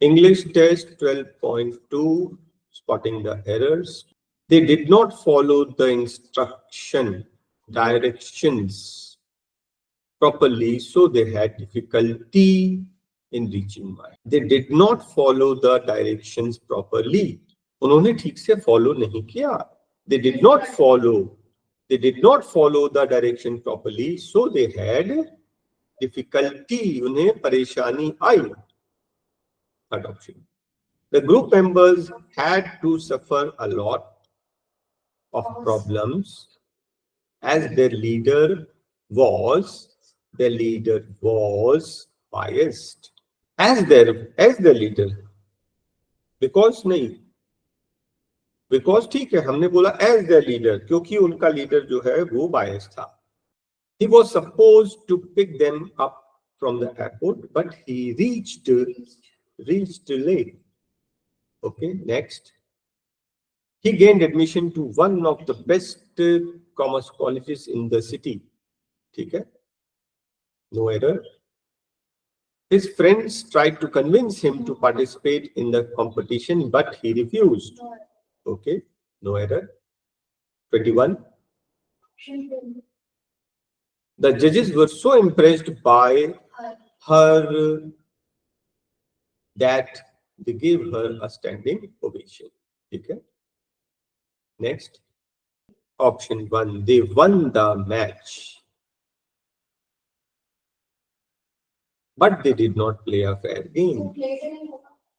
English test 12.2, spotting the errors. They did not follow the directions properly, so they had difficulty in reaching Y. They did not follow the directions properly. उन्होंने ठीक से follow नहीं किया. They did not follow the direction properly, so they had difficulty. उन्हें परेशानी आई. Third option. The group members had to suffer a lot of problems as their leader was biased. As their leader. Because नहीं. Because ठीक है, हमने बोला as their leader, क्योंकि उनका leader जो है वो biased था. He was supposed to pick them up from the airport, but he reached late. Okay, next. He gained admission to one of the best commerce colleges in the city. ठीक है? No error. His friends tried to convince him to participate in the competition, but he refused. Okay, no error. 21. The judges were so impressed by her that they gave her a standing ovation. Okay. Next. Option 1. They won the match, but they did not play a fair game.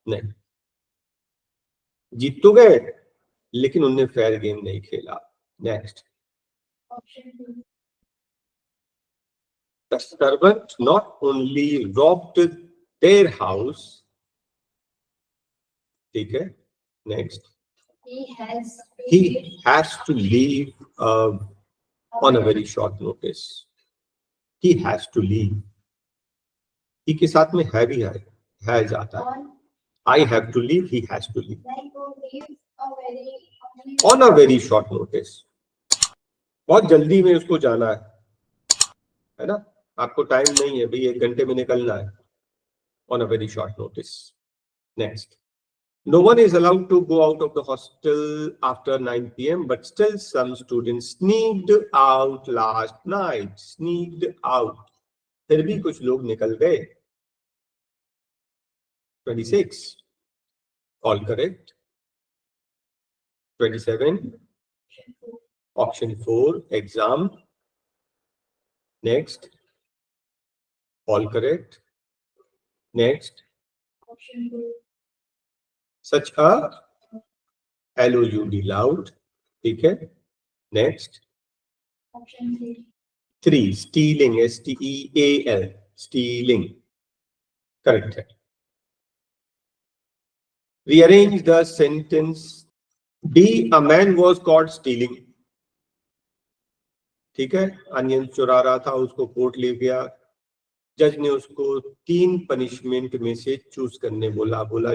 नहीं. जीत तो गए, लेकिन उन्हें fair game नहीं खेला. Next. The servant not only robbed their house. ठीक है. Next. He has to leave on a very short notice. He has to leave. he के साथ में है भी है जाता है. I have to leave. He has to leave. On a very short notice. बहुत जल्दी में उसको जाना है ना. आपको टाइम नहीं है भाई, 1 घंटे में निकलना है. On a very short notice. Next. No one is allowed to go out of the hostel after 9 p.m. but still some students sneaked out last night. Sneaked out. फिर भी कुछ लोग निकल गए. 26. All correct. 27. Option 4. Exam. Next. All correct. Next. Option 2. Such a LOUD loud. ठीक है. Next. Option 3. Stealing. STEAL. Stealing. Correct है. Rearrange the sentence. D. A man was caught stealing. ठीक है. अनियन चुरा रहा था, उसको कोर्ट ले गया. जज ने उसको 3 पनिशमेंट में से चूज करने बोला. बोला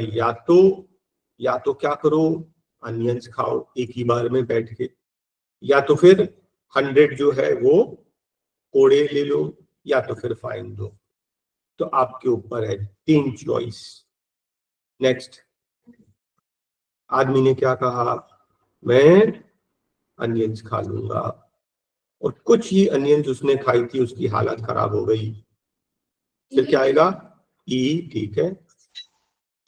या तो क्या करो, अनियंस खाओ एक ही बार में बैठ के, या तो फिर 100 जो है वो कोड़े ले लो, या तो फिर फाइन दो. तो आपके ऊपर है. 3 चॉइस. नेक्स्ट. आदमी ने क्या कहा, मैं अनियंस खा लूंगा, और कुछ ही अनियंस उसने खाई थी, उसकी हालत खराब हो गई. फिर क्या आएगा, ई. ठीक है.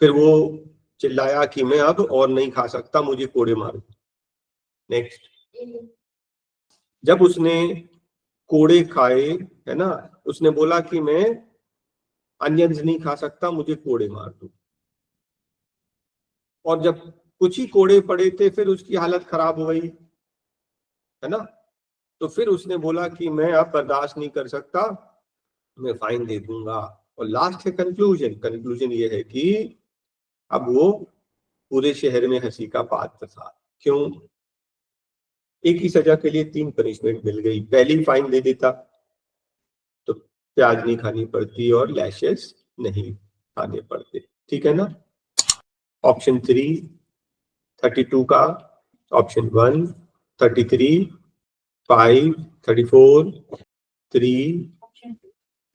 फिर वो चिल्लाया कि मैं अब और नहीं खा सकता, मुझे कोड़े मारो. नेक्स्ट. जब उसने कोड़े खाए है ना, उसने बोला कि मैं अनियंस नहीं खा सकता, मुझे कोड़े मार दो. और जब कुछ ही कोड़े पड़े थे, फिर उसकी हालत खराब हो गई है ना. तो फिर उसने बोला कि मैं अब बर्दाश्त नहीं कर सकता, मैं फाइन दे दूंगा. और लास्ट है कंक्लूजन. कंक्लूजन ये है कि अब वो पूरे शहर में हंसी का पात्र था. क्यों? एक ही सजा के लिए 3 पनिशमेंट मिल गई. पहली फाइन दे देता तो प्याज नहीं खानी पड़ती और लैशेस नहीं खाने पड़ते. ठीक है ना. ऑप्शन 3 32 का, ऑप्शन 1 33, 5 34, 3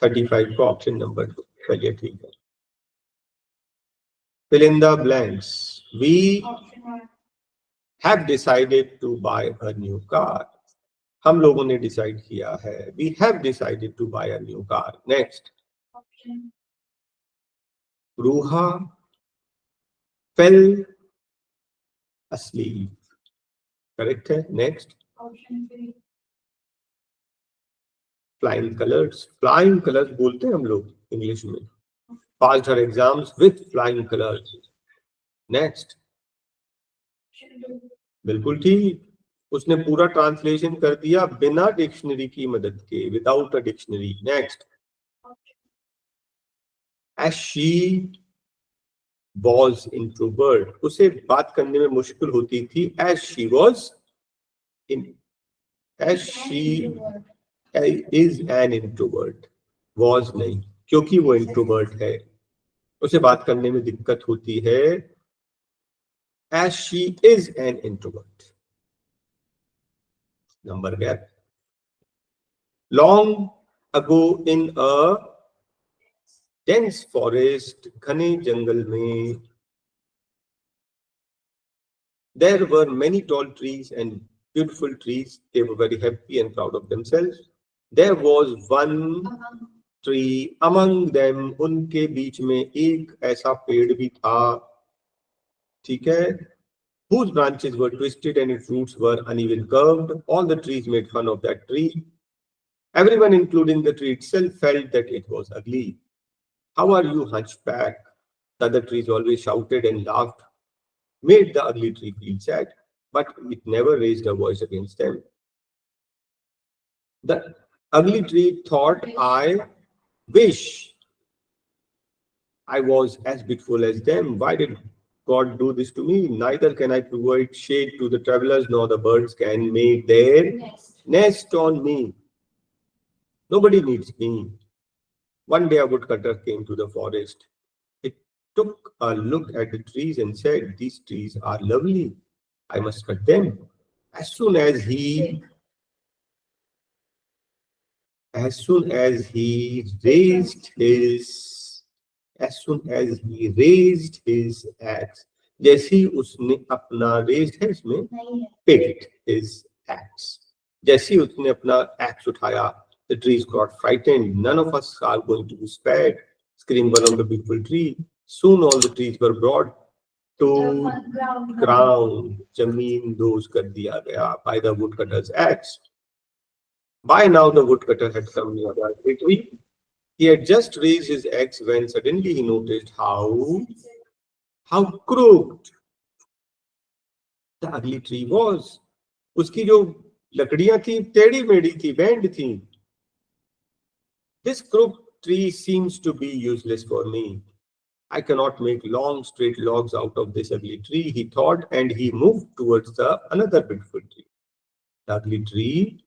35 का ऑप्शन नंबर 2. चलिए ठीक है. fill in the blanks. We have decided to buy a new car. हम लोगों ने डिसाइड किया है. We have decided to buy a new car. Next. Ruha fell asleep. Correct है. Next. Flying colors. Flying colors बोलते हैं हम लोग इंग्लिश में. Passed her exams with flying colors. Next. बिल्कुल ठीक. उसने पूरा ट्रांसलेशन कर दिया बिना डिक्शनरी की मदद के. Without a dictionary. Next. As she was introvert. उसे बात करने में मुश्किल होती थी. As she is an introvert. Was नहीं, क्योंकि वो इंट्रोवर्ट है उसे बात करने में दिक्कत होती है. As she is an introvert. Number gap. Long ago in a dense forest, घने जंगल में, there were many tall trees and beautiful trees. They were very happy and proud of themselves. There was one tree among them. उनके बीच में एक ऐसा पेड़ भी था. ठीक है. Whose branches were twisted and its roots were uneven curved. All the trees made fun of that tree. Everyone, including the tree itself, felt that it was ugly. How are you, hunchback? The other trees always shouted and laughed, made the ugly tree feel sad, but it never raised a voice against them. The ugly tree thought, I wish I was as beautiful as them. Why did God do this to me? Neither can I provide shade to the travelers, nor the birds can make their nest on me. Nobody needs me. One day a woodcutter came to the forest. It took a look at the trees and said, these trees are lovely. I must cut them. As soon as he raised his axe, जैसे ही उसने अपना raised है इसमें picked his axe. जैसे ही उसने अपना axe उठाया, the trees got frightened. None of us are going to be spared, screamed one of the beautiful tree. Soon all the trees were brought to ground. जमीन those कर दिया गया by the woodcutter's axe. By now the woodcutter had come near the ugly tree. He had just raised his axe when suddenly he noticed how crooked the ugly tree was. उसकी जो लकड़ियां थी टेढ़ी मेढ़ी थी, bend थी. This crooked tree seems to be useless for me. I cannot make long straight logs out of this ugly tree, he thought, and he moved towards another beautiful tree. The ugly tree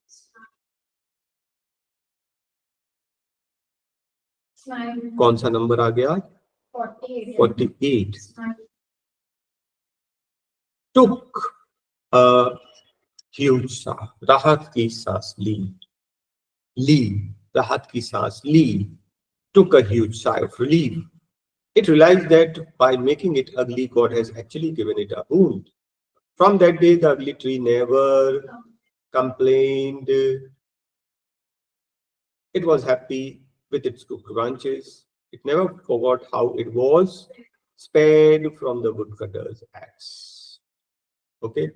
कौन सा number आ गया? 48. Took a huge sigh. राहत की सांस ली. राहत की सांस ली. Took a huge sigh of relief. It realized that by making it ugly, God has actually given it a boon. From that day, the ugly tree never complained. It was happy with its crooked branches. It never forgot how it was spared from the woodcutter's axe. Okay.